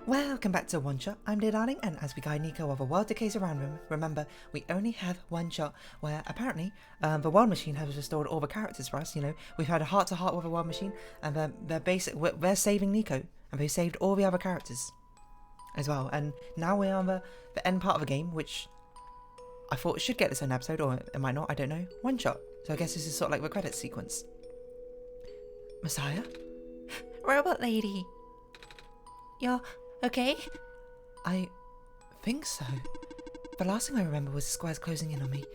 Welcome back to OneShot. I'm dear darling, and as we guide Niko of a world decays around him, remember, we only have one shot, where apparently the world machine has restored all the characters for us. You know, we've had a heart-to-heart with a world machine, and we're saving Niko, and we've saved all the other characters as well. And now we're on the end part of the game, which I thought should get its own episode, or it might not, I don't know. One shot. So I guess this is sort of like the credits sequence. Messiah? Robot lady. You're okay? I think so. The last thing I remember was the squares closing in on me,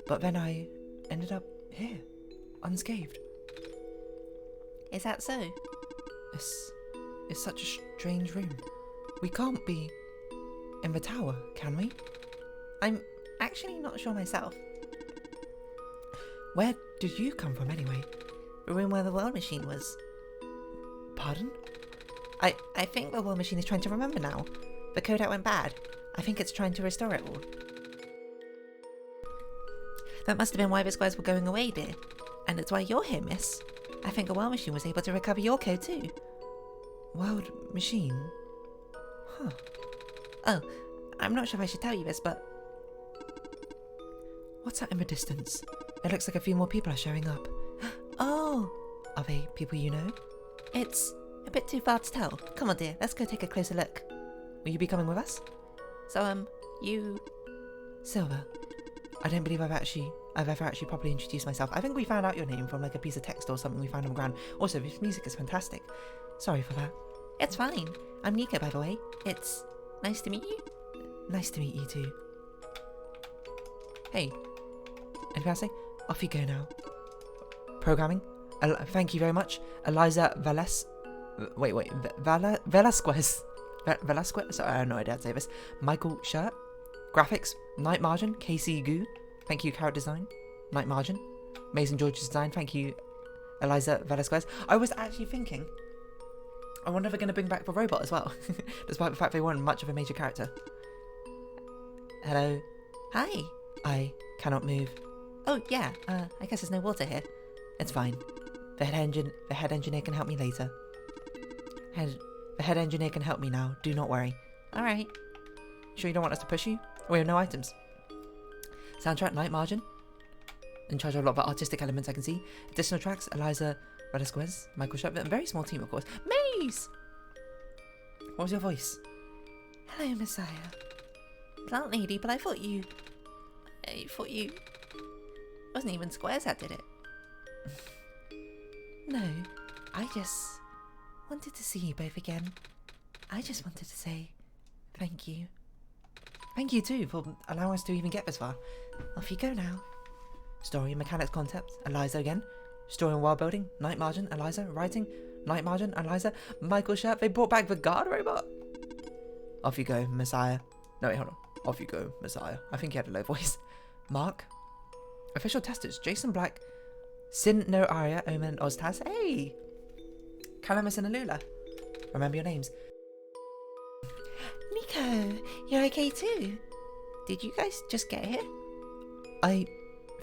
but then I ended up here, unscathed. Is that so? It's such a strange room. We can't be in the tower, can we? I'm actually not sure myself. Where did you come from anyway? The room where the world machine was. Pardon? I think the world machine is trying to remember now. The codeout went bad. I think it's trying to restore it all. That must have been why the squares were going away, dear. And it's why you're here, miss. I think the world machine was able to recover your code too. World machine? Huh. Oh, I'm not sure if I should tell you this, but... What's that in the distance? It looks like a few more people are showing up. Oh! Are they people you know? It's a bit too far to tell. Come on, dear, let's go take a closer look. Will you be coming with us? So, you... Silver. I don't believe I've ever actually properly introduced myself. I think we found out your name from like a piece of text or something we found on the ground. Also, this music is fantastic. Sorry for that. It's fine. I'm Niko, by the way. It's nice to meet you. Nice to meet you too. Hey. Anything else to say? Off you go now. Programming. Thank you very much. Eliza Velasquez. Velasquez? Sorry, I have no idea how to say this. Michael Shirt. Graphics. Night Margin. KC Goo. Thank you, Carrot Design. Night Margin. Mason George's Design. Thank you, Eliza Velasquez. I was actually thinking, I wonder if they're going to bring back the robot as well. Despite the fact they weren't much of a major character. Hello. Hi. I cannot move. Oh, yeah. I guess there's no water here. It's fine. The head engineer can help me later. The head engineer can help me now. Do not worry. Alright. Sure you don't want us to push you? We have no items. Soundtrack, Night Margin. In charge of a lot of artistic elements I can see. Additional tracks, Eliza Velasquez, Michael Shirt. A very small team, of course. Maze! What was your voice? Hello, Messiah. Plant lady, but I thought you... wasn't even squares that did it. No, I just wanted to see you both again. I just wanted to say thank you. Thank you too for allowing us to even get this far. Off you go now. Story and mechanics concept, Eliza again. Story and world building, Night Margin, Eliza. Writing, Night Margin, Eliza. Michael Shirt, they brought back the guard robot. Off you go, Messiah. No, wait, hold on. Off you go, Messiah. I think he had a low voice. Mark. Official testers, Jason Black. Sin No Aria, Omen, Oztaz. Hey! Calamus and Alula. Remember your names. Niko, you're okay too? Did you guys just get here? I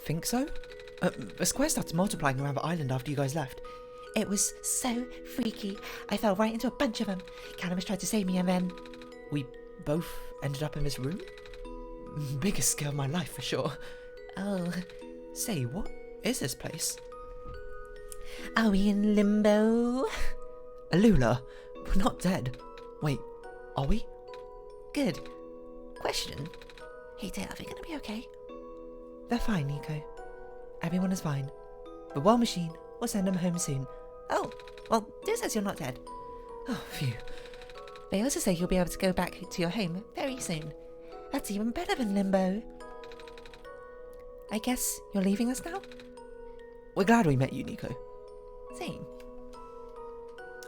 think so. The square started multiplying around the island after you guys left. It was so freaky. I fell right into a bunch of them. Calamus tried to save me and then... We both ended up in this room? Biggest scale of my life for sure. Oh. Say, what is this place? Are we in limbo? Alula, we're not dead. Wait, are we? Good. Question. Hey dear, are they gonna be okay? They're fine, Niko. Everyone is fine. The world machine will send them home soon. Oh, well, this says you're not dead. Oh, phew. They also say you'll be able to go back to your home very soon. That's even better than limbo. I guess you're leaving us now? We're glad we met you, Niko. Same.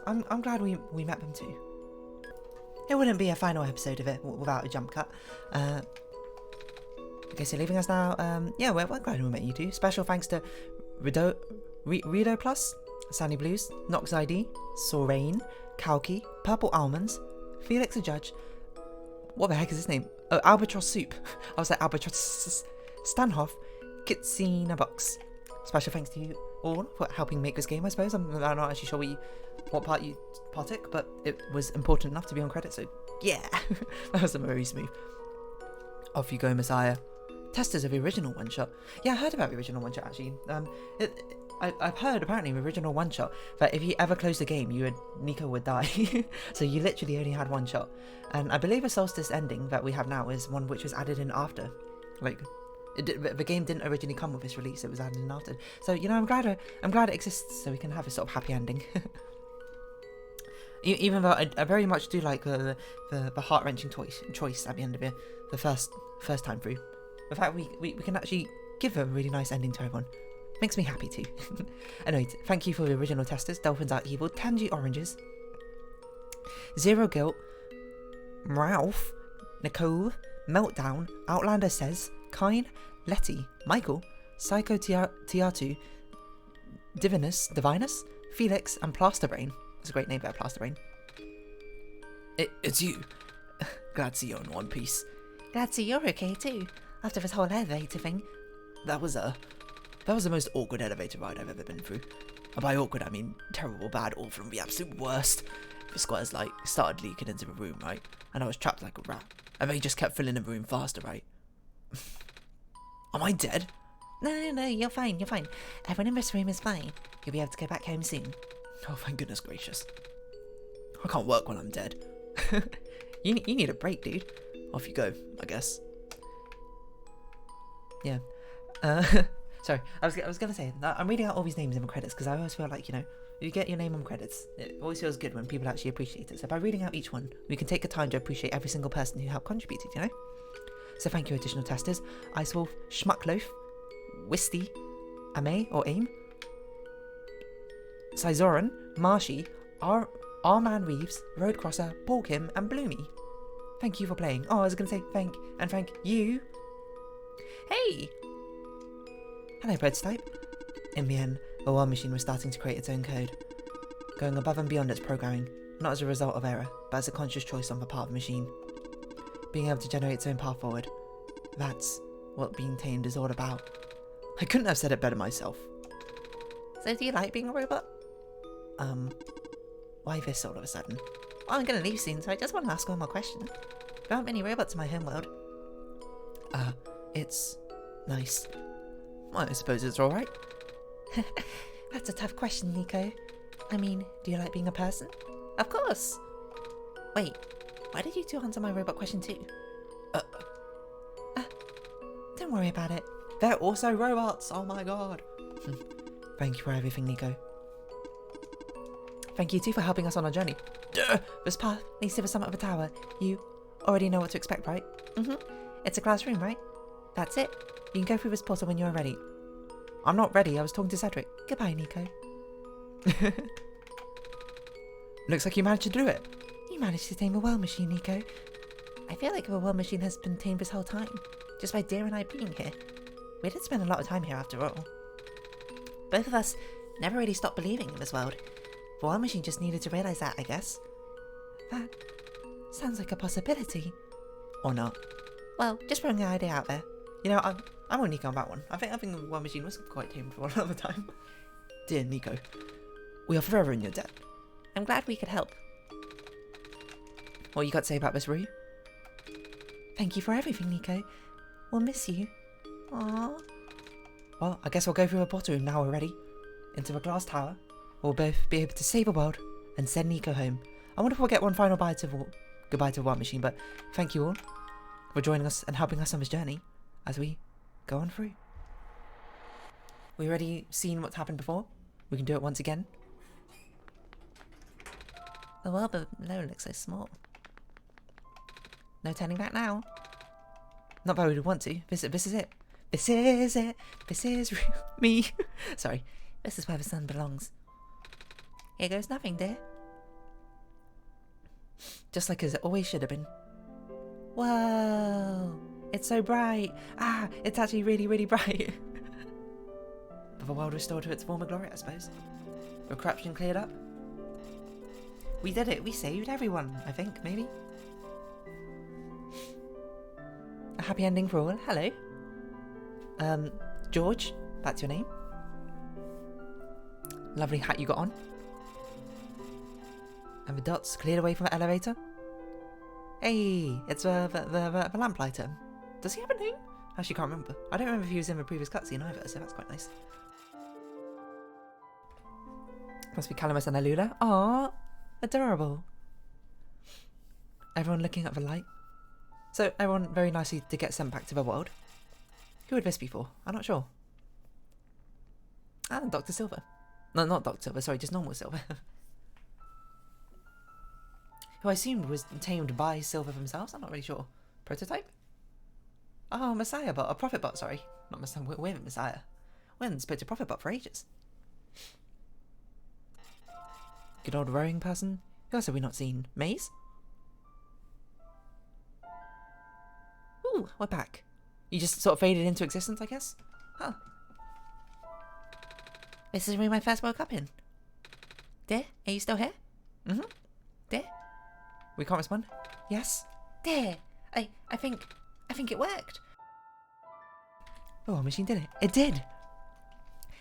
I'm glad we met them too. It wouldn't be a final episode of it without a jump cut. Okay, so leaving us now. Yeah, we're glad we met you two. Special thanks to Rido Plus, Sandy Blues, Nox ID, Sorain, Kalki, Purple Almonds, Felix the Judge. What the heck is his name? Oh, Albatross Soup. I was like Albatross Stanhoff, Kitsina Box. Special thanks to you, all for helping make this game, I suppose. I'm not actually sure what part you partook, but it was important enough to be on credit, so yeah. That was very smooth. Off you go, Messiah. Testers of the original OneShot. Yeah, I heard about the original OneShot, actually. I've heard, apparently, the original OneShot, that if you ever closed the game, Niko would die. So you literally only had one shot. And I believe the Solstice ending that we have now is one which was added in after. Like, the game didn't originally come with this release, it was added in after. So, you know, I'm glad it exists, so we can have a sort of happy ending. Even though I very much do like the heart-wrenching choice at the end of it, the first time through. The fact we can actually give a really nice ending to everyone makes me happy too. Anyway, thank you for the original testers: Dolphins Are Evil, Tangy Oranges, Zero Guilt, Ralph, Nicole, Meltdown, Outlander Says, Kine, Letty, Michael, Psycho Tiatu, Divinus, Felix, and Plasterbrain. That's a great name for Plasterbrain. It's you. Glad to see you in one piece. Glad to see you're okay too, after this whole elevator thing. That was the most awkward elevator ride I've ever been through. And by awkward, I mean terrible, bad, awful, and the absolute worst. The squares, started leaking into the room, right? And I was trapped like a rat. And they just kept filling the room faster, right? Am I dead? No, you're fine. Everyone in this room is fine. You'll be able to go back home soon. Oh, thank goodness gracious. I can't work when I'm dead. You need a break, dude. Off you go, I guess. Yeah. Sorry, I was gonna say, I'm reading out all these names in the credits because I always feel like, you know, you get your name on credits. It always feels good when people actually appreciate it. So by reading out each one, we can take the time to appreciate every single person who helped contributed, you know? So thank you, additional testers: Icewolf, Schmuckloaf, Wisty, Ame or Aim, Sizoran, Marshy, R-Man Reeves, Roadcrosser, Paul Kim, and Bloomy. Thank you for playing. Oh, I was going to say thank you. Hey! Hello, Breadstipe. In the end, the War Machine was starting to create its own code, going above and beyond its programming, not as a result of error, but as a conscious choice on the part of the machine. Being able to generate its own path forward. That's what being tamed is all about. I couldn't have said it better myself. So do you like being a robot? Why this all of a sudden? Well, I'm going to leave soon, so I just want to ask one more question. There aren't many robots in my homeworld. It's nice. Well, I suppose it's alright. That's a tough question, Niko. I mean, do you like being a person? Of course! Wait, why did you two answer my robot question too? Don't worry about it. They're also robots, oh my god. Thank you for everything, Niko. Thank you too for helping us on our journey. This path leads to the summit of a tower. You already know what to expect, right? It's a classroom, right? That's it. You can go through this portal when you're ready. I'm not ready, I was talking to Cedric. Goodbye, Niko. Looks like you managed to do it. You managed to tame a world machine, Niko. I feel like the world machine has been tamed this whole time, just by Deer and I being here. We did spend a lot of time here after all. Both of us never really stopped believing in this world. The world machine just needed to realise that, I guess. That sounds like a possibility. Or not. Well, just throwing an idea out there. You know, I'm with Niko on that one. I think the One Machine was quite tamed for another time. Dear Niko, we are forever in your debt. I'm glad we could help. What you got to say about this, Rue? Thank you for everything, Niko. We'll miss you. Aww. Well, I guess we'll go through a portal room now already. Into a glass tower. We'll both be able to save the world and send Niko home. I wonder if we'll get one final goodbye to the One Machine, but thank you all for joining us and helping us on this journey as we go on through. We already seen what's happened before. We can do it once again. The world below looks so small. No turning back now. Not that we would want to. This is it. This is it. This is me. Sorry. This is where the sun belongs. Here goes nothing, dear. Just like as it always should have been. Whoa. It's so bright. Ah, it's actually really, really bright. But the world restored to its former glory, I suppose. The corruption cleared up. We did it. We saved everyone, I think, maybe. A happy ending for all. Hello. George, that's your name? lovely hat you got on. And the dots cleared away from the elevator. Hey, it's the lamplighter. Does he have a name? Actually, can't remember. I don't remember if he was in the previous cutscene either, so that's quite nice. Must be Calamus and Alula. Aww, adorable. Everyone looking at the light. So, everyone very nicely to get sent back to the world. Who would this be for? I'm not sure. Ah, Dr. Silver. No, not Dr. Silver, sorry, just normal Silver. Who I assumed was tamed by Silver themselves, I'm not really sure. Prototype? Oh, Messiah bot, a Prophet bot, sorry. Not Messiah, we're the Messiah. We haven't spoke to Prophet bot for ages. Good old rowing person. Who else have we not seen? Maze? Ooh, we're back. You just sort of faded into existence, I guess? Huh. This is the room I first woke up in. Dear, are you still here? Mm-hmm. Dear? We can't respond? Yes? Dear, I think it worked. Oh, our machine did it. It did!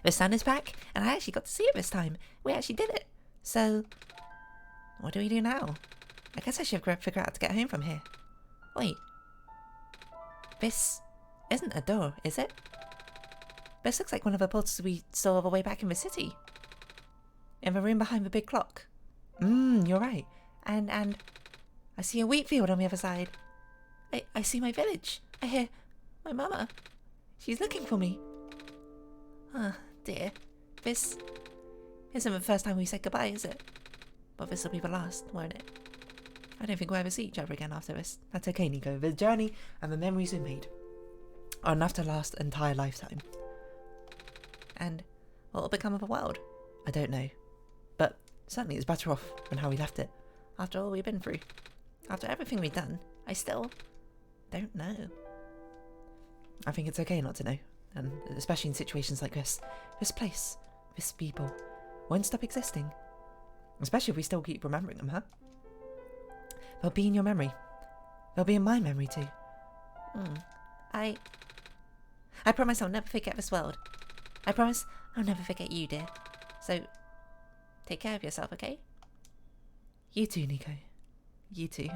The sun is back, and I actually got to see it this time. We actually did it. So, what do we do now? I guess I should figure out how to get home from here. Wait. This isn't a door, is it? This looks like one of the portals we saw all the way back in the city. In the room behind the big clock. You're right. And I see a wheat field on the other side. I see my village. I hear my mama. She's looking for me. Ah, dear. This isn't the first time we said goodbye, is it? But this will be the last, won't it? I don't think we'll ever see each other again after this. That's okay, Niko. The journey and the memories we made are enough to last an entire lifetime. And what will become of the world? I don't know. But certainly it's better off than how we left it. After all we've been through. After everything we've done, I still don't know. I think it's okay not to know. And especially in situations like this. This place, this people, won't stop existing. Especially if we still keep remembering them, huh? They'll be in your memory. They'll be in my memory too. I promise I'll never forget this world. I promise I'll never forget you, dear. So, take care of yourself, okay? You too, Niko. You too.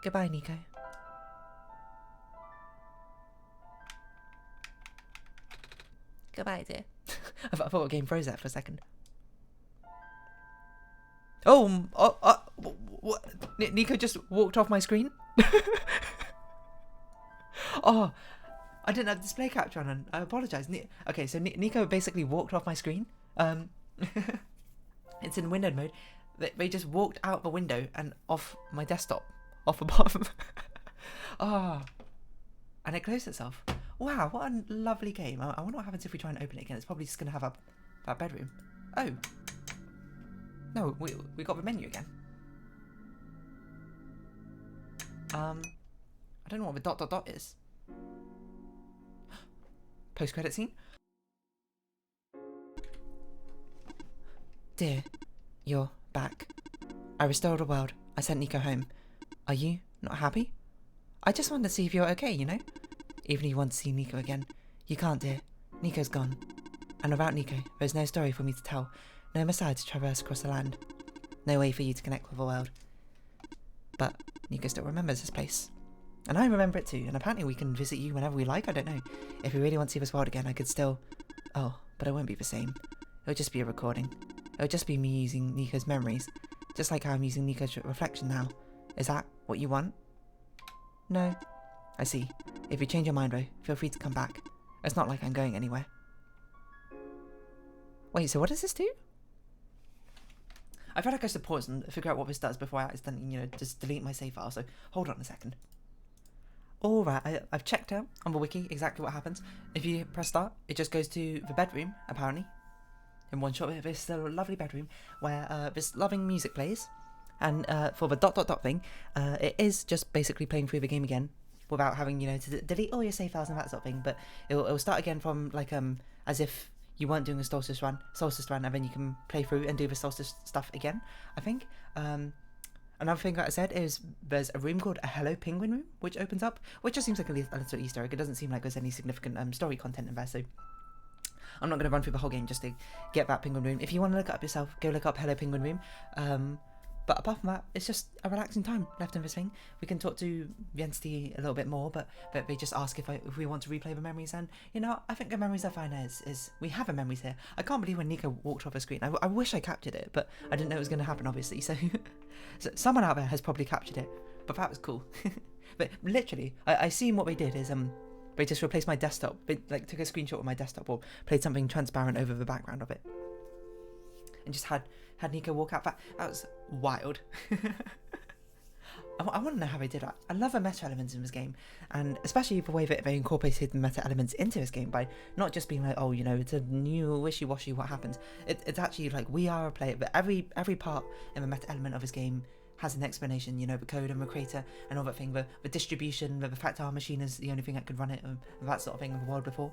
Goodbye, Niko. Goodbye, dear. I thought the game froze there for a second. What? Niko just walked off my screen? Oh, I didn't have display capture on, and I apologise. Okay, so Niko basically walked off my screen. It's in windowed mode. They just walked out the window and off my desktop, off the bottom. And it closed itself. Wow, what a lovely game. I wonder what happens if we try and open it again. It's probably just going to have that bedroom. Oh. No, we got the menu again. I don't know what the ... is. Post-credit scene? Dear, you're back. I restored the world. I sent Niko home. Are you not happy? I just wanted to see if you're okay, you know? Even if you want to see Niko again. You can't, dear. Niko's gone. And without Niko, there's no story for me to tell. No Messiah to traverse across the land. No way for you to connect with the world. But Niko still remembers this place. And I remember it too, and apparently we can visit you whenever we like, I don't know. If we really want to see this world again, I could still... Oh, but it won't be the same. It'll just be a recording. It'll just be me using Niko's memories. Just like how I'm using Niko's reflection now. Is that what you want? No. I see. If you change your mind though, feel free to come back. It's not like I'm going anywhere. Wait, so what does this do? I feel like I should pause and figure out what this does before I accidentally, you know, just delete my save file, so hold on a second. Alright, I've checked out on the wiki exactly what happens. If you press start, it just goes to the bedroom, apparently. In OneShot, this little lovely bedroom where this loving music plays. And for the ... thing, it is just basically playing through the game again without having, you know, to delete all your save files and that sort of thing. But it'll start again from, like, as if you weren't doing a solstice run, and then you can play through and do the solstice stuff again, I think. Another thing that I said is there's a room called a Hello Penguin room, which opens up, which just seems like a little Easter egg. It doesn't seem like there's any significant story content in there, so I'm not going to run through the whole game just to get that Penguin Room. If you want to look it up yourself, go look up Hello Penguin Room. But apart from that, it's just a relaxing time left in this thing. We can talk to the entity a little bit more, but they just ask if we want to replay the memories. And, you know, I think the memories are fine is we have the memories here. I can't believe when Niko walked off the screen. I wish I captured it, but I didn't know it was going to happen, obviously. So, so someone out there has probably captured it, but that was cool. But literally, I seen what they did is they just replaced my desktop. They like took a screenshot of my desktop or played something transparent over the background of it, and just had Niko walk out. That was wild. I want to know how they did that. I love the meta elements in this game, and especially the way that they incorporated the meta elements into this game by not just being like, oh, you know, it's a new wishy-washy what happens. It's actually like we are a player, but every part in the meta element of this game has an explanation, you know, the code and the creator and all that thing, the distribution, the fact our machine is the only thing that could run it, and that sort of thing in the world before.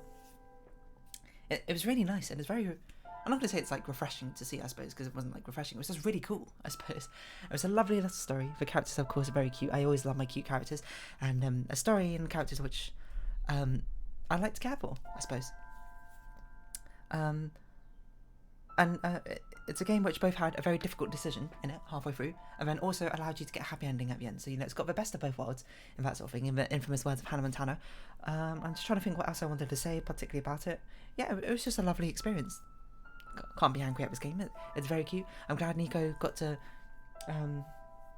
It was really nice, and it's very, I'm not going to say it's like refreshing to see, I suppose, because it wasn't like refreshing, it was just really cool, I suppose. It was a lovely little story. The characters, of course, are very cute. I always love my cute characters, and a story and characters which I like to care for, I suppose. It's a game which both had a very difficult decision in it halfway through, and then also allowed you to get a happy ending at the end. So, you know, it's got the best of both worlds and that sort of thing, in the infamous words of Hannah Montana. I'm just trying to think what else I wanted to say particularly about it. Yeah, it was just a lovely experience. Can't be angry at this game. It's very cute. I'm glad Niko got to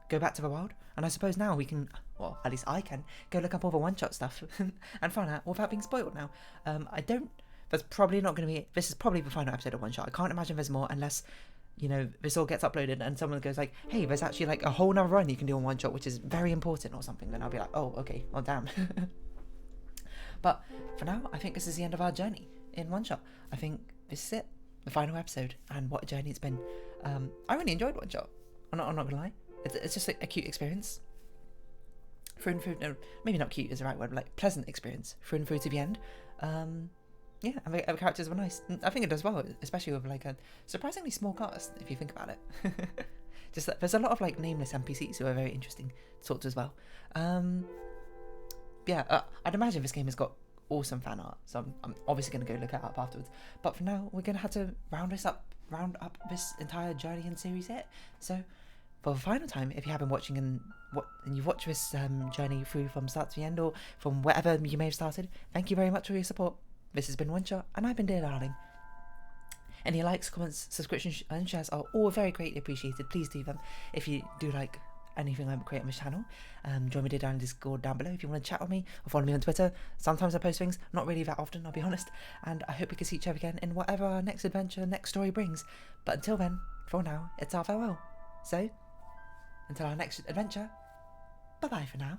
go back to the world, and I suppose now we can, well, at least I can, go look up all the OneShot stuff and find out without being spoiled now. That's probably not going to be, this is probably the final episode of OneShot. I can't imagine there's more unless, you know, this all gets uploaded and someone goes like, hey, there's actually like a whole nother run you can do on OneShot, which is very important or something. Then I'll be like, oh, okay, well, damn. But for now, I think this is the end of our journey in OneShot. I think this is it, the final episode, and what a journey it's been. I really enjoyed OneShot. I'm not going to lie. It's just a cute experience. Through and through, no, maybe not cute is the right word, but like pleasant experience through and through to the end. Yeah, and the characters were nice. I think it does well, especially with like a surprisingly small cast, if you think about it. Just that there's a lot of like nameless NPCs who are very interesting to talk to as well. Yeah, I'd imagine this game has got awesome fan art, so I'm obviously going to go look it up afterwards. But for now, we're going to have to round up this entire journey and series here. So for the final time, if you have been watching and you've watched this journey through from start to the end, or from wherever you may have started, thank you very much for your support. This has been OneShot, and I've been Dear Darling. Any likes, comments, subscriptions, and shares are all very greatly appreciated. Please do them if you do like anything I create on this channel. Join me Dear Darling Discord down below if you want to chat with me, or follow me on Twitter. Sometimes I post things, not really that often, I'll be honest. And I hope we can see each other again in whatever our next adventure, next story brings. But until then, for now, it's our farewell. So, until our next adventure, bye-bye for now.